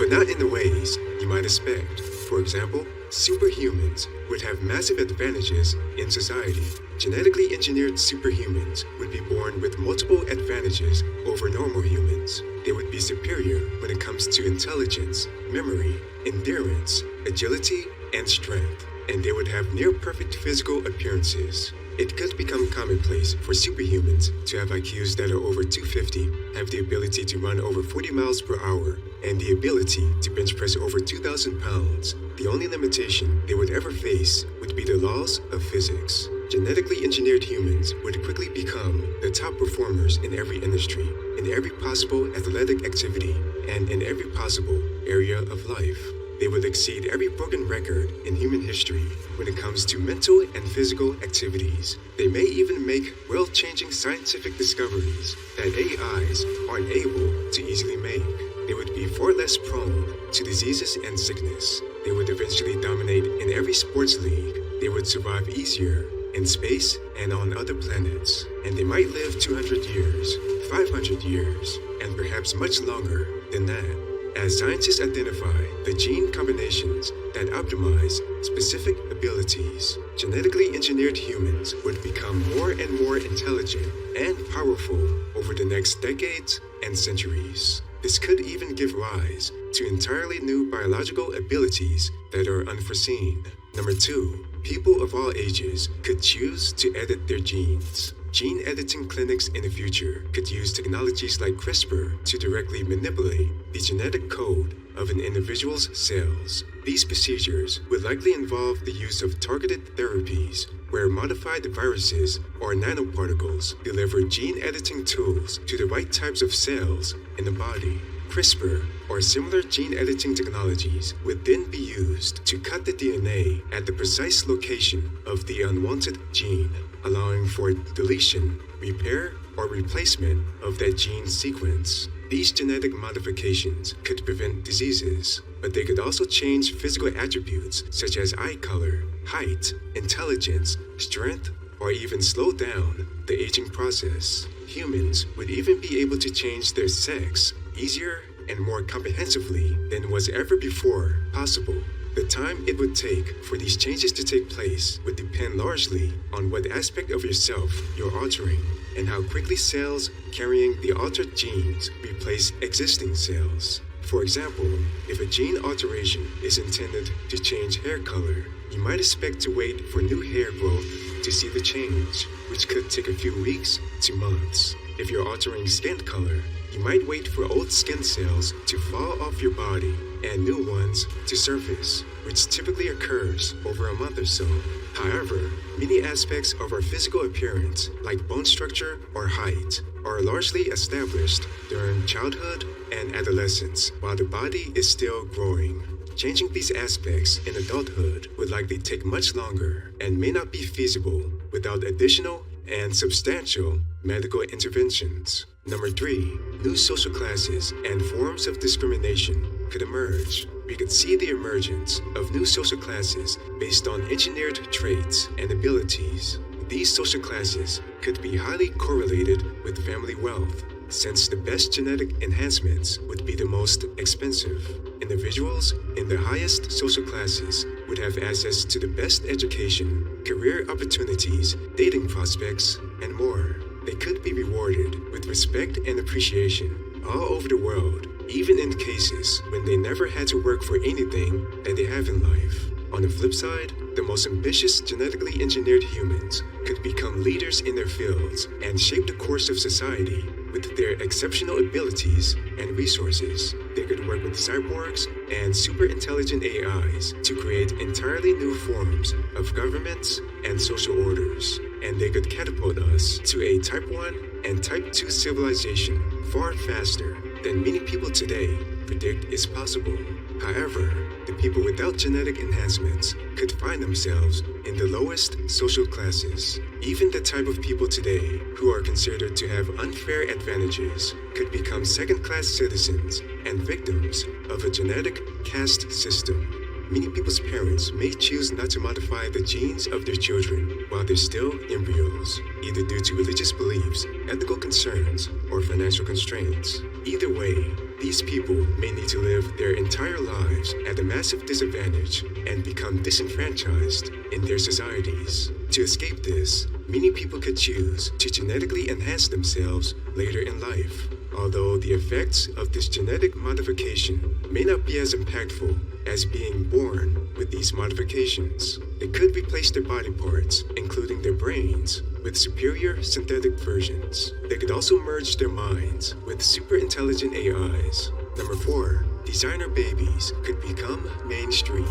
but not in the ways you might expect. For example, superhumans would have massive advantages in society. Genetically engineered superhumans would be born with multiple advantages over normal humans. They would be superior when it comes to intelligence, memory, endurance, agility, and strength, and they would have near-perfect physical appearances. It could become commonplace for superhumans to have IQs that are over 250, have the ability to run over 40 miles per hour, and the ability to bench press over 2,000 pounds. The only limitation they would ever face would be the laws of physics. Genetically engineered humans would quickly become the top performers in every industry, in every possible athletic activity, and in every possible area of life. They would exceed every broken record in human history when it comes to mental and physical activities. They may even make world-changing scientific discoveries that AIs aren't able to easily make. They would be far less prone to diseases and sickness. They would eventually dominate in every sports league. They would survive easier in space and on other planets. And they might live 200 years, 500 years, and perhaps much longer than that. As scientists identify the gene combinations that optimize specific abilities, genetically engineered humans would become more and more intelligent and powerful over the next decades and centuries. This could even give rise to entirely new biological abilities that are unforeseen. Number 2, people of all ages could choose to edit their genes. Gene editing clinics in the future could use technologies like CRISPR to directly manipulate the genetic code of an individual's cells. These procedures would likely involve the use of targeted therapies, where modified viruses or nanoparticles deliver gene editing tools to the right types of cells in the body. CRISPR or similar gene editing technologies would then be used to cut the DNA at the precise location of the unwanted gene, allowing for deletion, repair, or replacement of that gene sequence. These genetic modifications could prevent diseases, but they could also change physical attributes such as eye color, height, intelligence, strength, or even slow down the aging process. Humans would even be able to change their sex easier and more comprehensively than was ever before possible. The time it would take for these changes to take place would depend largely on what aspect of yourself you're altering and how quickly cells carrying the altered genes replace existing cells. For example, if a gene alteration is intended to change hair color, you might expect to wait for new hair growth to see the change, which could take a few weeks to months. If you're altering skin color, you might wait for old skin cells to fall off your body and new ones to surface, which typically occurs over a month or so. However, many aspects of our physical appearance, like bone structure or height, are largely established during childhood and adolescence, while the body is still growing. Changing these aspects in adulthood would likely take much longer and may not be feasible without additional and substantial medical interventions. Number 3, new social classes and forms of discrimination could emerge. We could see the emergence of new social classes based on engineered traits and abilities. These social classes could be highly correlated with family wealth, since the best genetic enhancements would be the most expensive. Individuals in the highest social classes would have access to the best education, career opportunities, dating prospects, and more. They could be rewarded with respect and appreciation all over the world, even in cases when they never had to work for anything that they have in life. On the flip side, the most ambitious genetically engineered humans could become leaders in their fields and shape the course of society with their exceptional abilities and resources. They could work with cyborgs and super intelligent AIs to create entirely new forms of governments and social orders. And they could catapult us to a Type 1 and Type 2 civilization far faster than many people today predict is possible. However, the people without genetic enhancements could find themselves in the lowest social classes. Even the type of people today who are considered to have unfair advantages could become second-class citizens and victims of a genetic caste system. Many people's parents may choose not to modify the genes of their children while they're still embryos, either due to religious beliefs, ethical concerns, or financial constraints. Either way, These people may need to live their entire lives at a massive disadvantage and become disenfranchised in their societies. To escape this, many people could choose to genetically enhance themselves later in life. Although the effects of this genetic modification may not be as impactful as being born with these modifications, they could replace their body parts, including their brains, with superior synthetic versions. They could also merge their minds with super intelligent AIs. Number 4. Designer babies could become mainstream.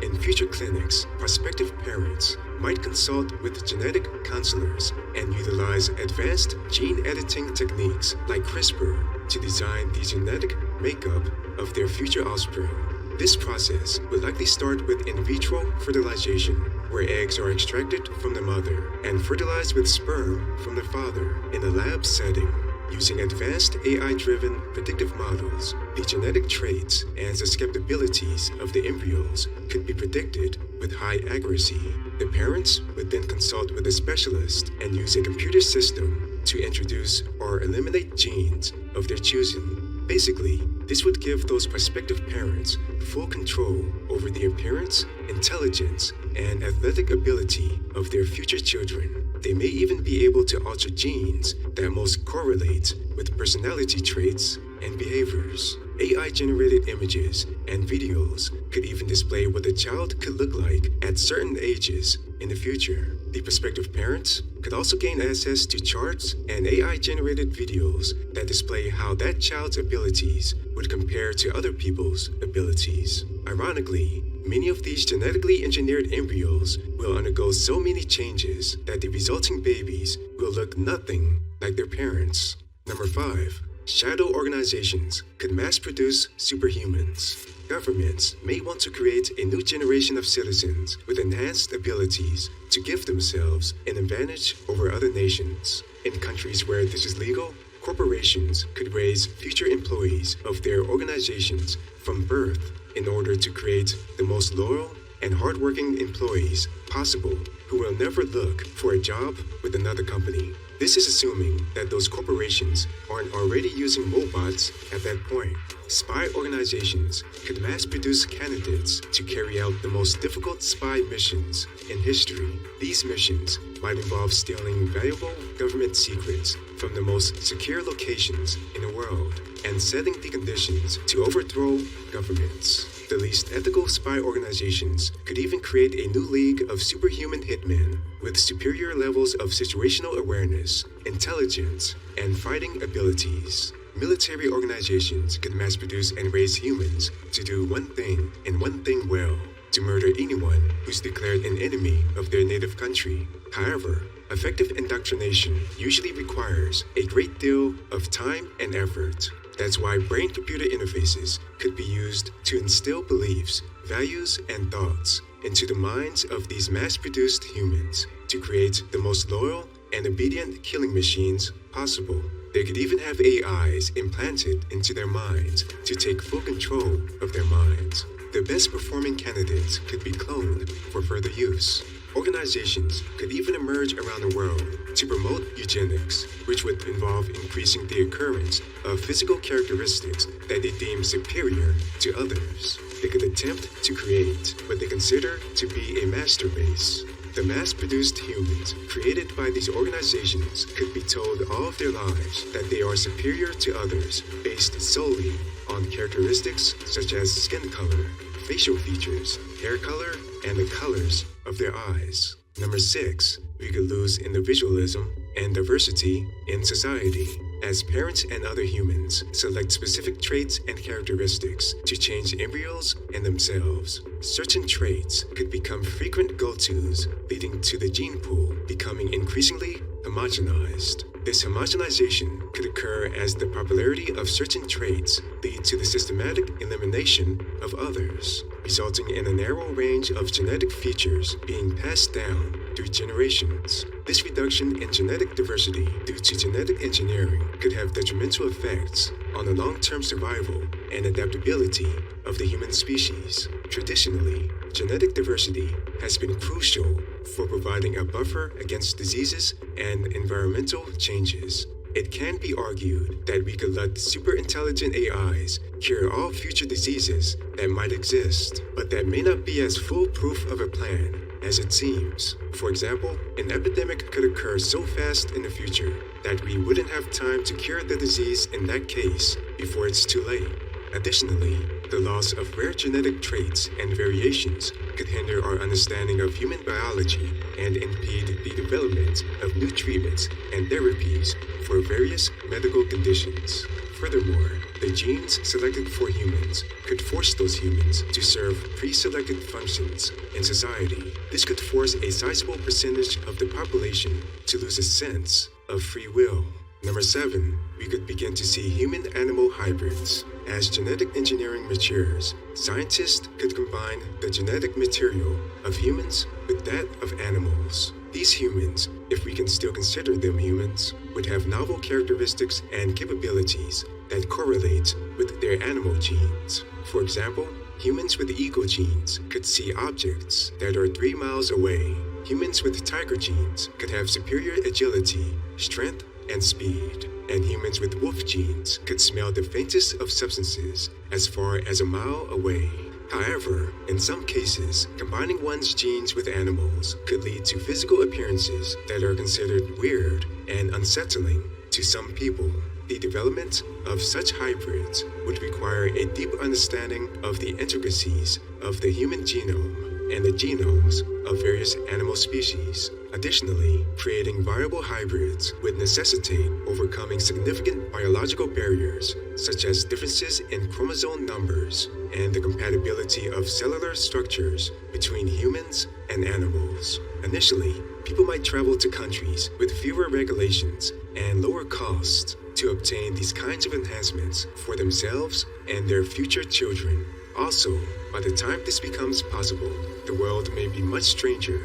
In future clinics, prospective parents might consult with genetic counselors and utilize advanced gene editing techniques like CRISPR to design the genetic makeup of their future offspring. This process would likely start with in vitro fertilization, where eggs are extracted from the mother and fertilized with sperm from the father in a lab setting. Using advanced AI-driven predictive models, the genetic traits and susceptibilities of the embryos could be predicted with high accuracy. The parents would then consult with a specialist and use a computer system to introduce or eliminate genes of their choosing. Basically, this would give those prospective parents full control over the appearance, intelligence, and athletic ability of their future children. They may even be able to alter genes that most correlate with personality traits and behaviors. AI-generated images and videos could even display what the child could look like at certain ages in the future. The prospective parents could also gain access to charts and AI-generated videos that display how that child's abilities would compare to other people's abilities. Ironically, many of these genetically engineered embryos will undergo so many changes that the resulting babies will look nothing like their parents. Number 5. Shadow organizations could mass-produce superhumans. Governments may want to create a new generation of citizens with enhanced abilities to give themselves an advantage over other nations. In countries where this is legal, corporations could raise future employees of their organizations from birth in order to create the most loyal and hardworking employees possible who will never look for a job with another company. This is assuming that those corporations aren't already using robots at that point. Spy organizations could mass-produce candidates to carry out the most difficult spy missions in history. These missions might involve stealing valuable government secrets from the most secure locations in the world and setting the conditions to overthrow governments. The least ethical spy organizations could even create a new league of superhuman hitmen with superior levels of situational awareness, intelligence, and fighting abilities. Military organizations could mass-produce and raise humans to do one thing and one thing well, to murder anyone who's declared an enemy of their native country. However, effective indoctrination usually requires a great deal of time and effort. That's why brain-computer interfaces could be used to instill beliefs, values, and thoughts into the minds of these mass-produced humans to create the most loyal and obedient killing machines possible. They could even have AIs implanted into their minds to take full control of their minds. The best-performing candidates could be cloned for further use. Organizations could even emerge around the world to promote eugenics, which would involve increasing the occurrence of physical characteristics that they deem superior to others. They could attempt to create what they consider to be a master race. The mass-produced humans created by these organizations could be told all of their lives that they are superior to others based solely on characteristics such as skin color, facial features, hair color, and the colors of their eyes. Number 6, we could lose individualism and diversity in society, as parents and other humans select specific traits and characteristics to change embryos and themselves. Certain traits could become frequent go-tos, leading to the gene pool becoming increasingly homogenized. This homogenization could occur as the popularity of certain traits lead to the systematic elimination of others, resulting in a narrow range of genetic features being passed down through generations. This reduction in genetic diversity due to genetic engineering could have detrimental effects on the long-term survival and adaptability of the human species. Traditionally, genetic diversity has been crucial for providing a buffer against diseases and environmental changes. it can be argued that we could let super intelligent AIs cure all future diseases that might exist, but that may not be as foolproof of a plan as it seems. For example, an epidemic could occur so fast in the future that we wouldn't have time to cure the disease in that case before it's too late. Additionally, the loss of rare genetic traits and variations could hinder our understanding of human biology and impede the development of new treatments and therapies for various medical conditions. Furthermore, the genes selected for humans could force those humans to serve pre-selected functions in society. This could force a sizable percentage of the population to lose a sense of free will. Number 7, we could begin to see human-animal hybrids. As genetic engineering matures, scientists could combine the genetic material of humans with that of animals. These humans, if we can still consider them humans, would have novel characteristics and capabilities that correlate with their animal genes. For example, humans with eagle genes could see objects that are 3 miles away. Humans with tiger genes could have superior agility, strength, and speed. And humans with wolf genes could smell the faintest of substances as far as a mile away. However, in some cases, combining one's genes with animals could lead to physical appearances that are considered weird and unsettling to some people. The development of such hybrids would require a deep understanding of the intricacies of the human genome and the genomes of various animal species. Additionally, creating viable hybrids would necessitate overcoming significant biological barriers, such as differences in chromosome numbers and the compatibility of cellular structures between humans and animals. Initially, people might travel to countries with fewer regulations and lower costs to obtain these kinds of enhancements for themselves and their future children. Also, by the time this becomes possible, the world may be much stranger.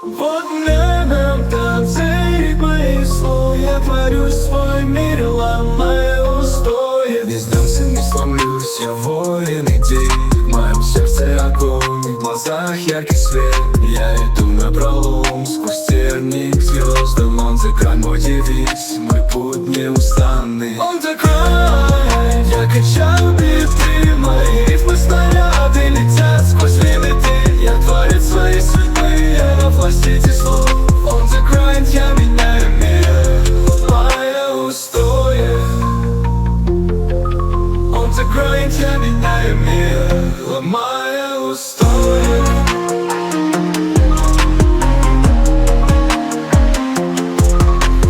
Вот нам танцы мои слова, я творю свой мир, ломаю устои. Весь дом не сломлюсь, я воин идей. В моем сердце огонь, в глазах яркий свет. Я иду напролом сквозь терник к звездам. Он за грань, мой девиз, мой путь неустанный. Он такой, я качаю биты, мои рифмы снаряды летят сквозь лимиты. Я творец своей судьбы, я во власти этих слов. On the grind, я меняю мир, ломая устои. On the grind, я меняю мир, ломая устои.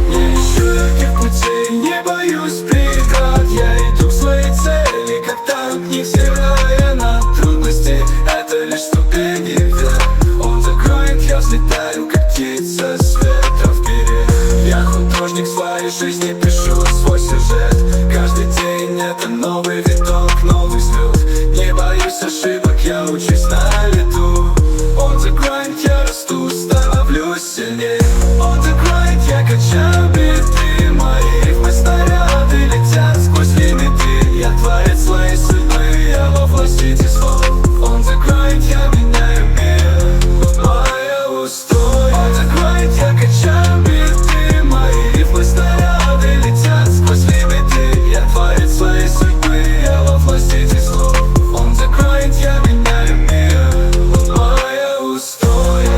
Не ищу легких путей, не боюсь преград. Я иду к своей цели, как танк, невзирая на трудности. Это лишь ступени вверх. On the grind, я взлетаю, как птица с ветром вперед. Я художник своей жизни, пишу свой сюжет. Каждый день это новый виток, новый взлет. Не боюсь ошибок, я учусь на лету. On the grind, я расту, становлюсь сильнее. On the grind, я качаю биты, мои рифмы снаряды летят сквозь лимиты. Я творец своей судьбы, я во власти этих слов. On the grind, я меняю мир, ломая устои. On the grind, я качаю биты, мои рифмы снаряды летят сквозь лимиты. Я творец своей судьбы, я во власти этих слов. On the grind, я меняю мир, ломая устои.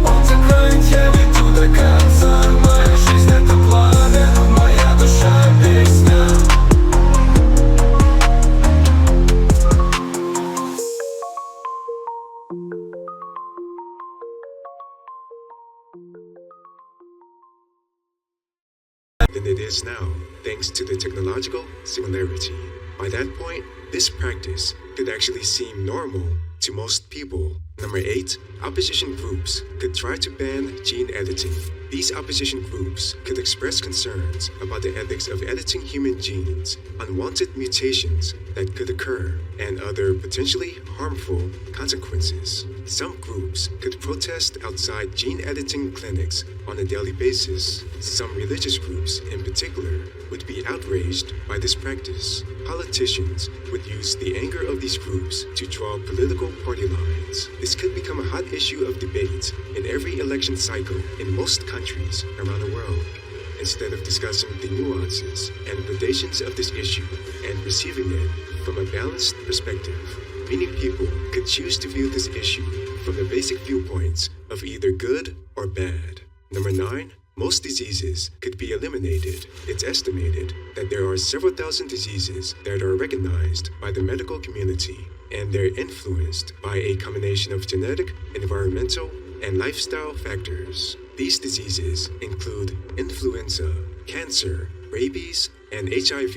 On the grind, я веду до конца. Моя жизнь это пламя, моя душа песня. Than it is now, thanks to the technological similarity. By that point, this practice could actually seem normal to most people. Number 8, opposition groups could try to ban gene editing. These opposition groups could express concerns about the ethics of editing human genes, unwanted mutations that could occur, and other potentially harmful consequences. Some groups could protest outside gene editing clinics on a daily basis. Some religious groups, in particular, would be outraged by this practice. Politicians would use the anger of these groups to draw political party lines. This could become a hot issue of debate in every election cycle in most countries around the world. Instead of discussing the nuances and gradations of this issue and receiving it from a balanced perspective, many people could choose to view this issue from the basic viewpoints of either good or bad. Number 9. Most diseases could be eliminated. It's estimated that there are several thousand diseases that are recognized by the medical community, and they're influenced by a combination of genetic, environmental, and lifestyle factors. These diseases include influenza, cancer, rabies, and HIV.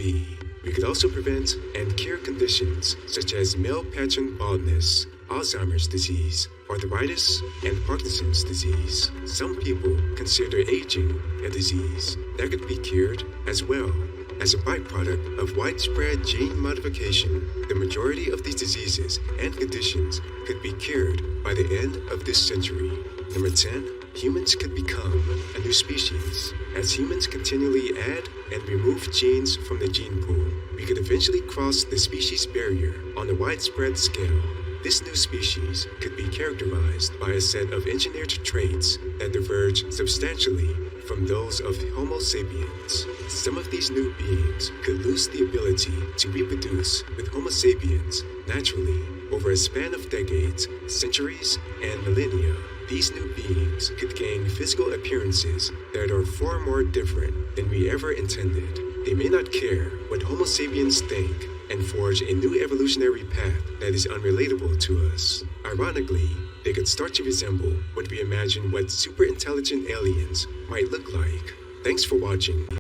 We could also prevent and cure conditions such as male pattern baldness, Alzheimer's disease, arthritis, and Parkinson's disease. Some people consider aging a disease that could be cured as well. As a byproduct of widespread gene modification, the majority of these diseases and conditions could be cured by the end of this century. Number 10. Humans could become a new species. As humans continually add and remove genes from the gene pool, we could eventually cross the species barrier on a widespread scale. This new species could be characterized by a set of engineered traits that diverge substantially from those of Homo sapiens. Some of these new beings could lose the ability to reproduce with Homo sapiens naturally over a span of decades, centuries, and millennia. These new beings could gain physical appearances that are far more different than we ever intended. They may not care what Homo sapiens think and forge a new evolutionary path that is unrelatable to us. Ironically, they could start to resemble what we imagine what super intelligent aliens might look like. Thanks for watching.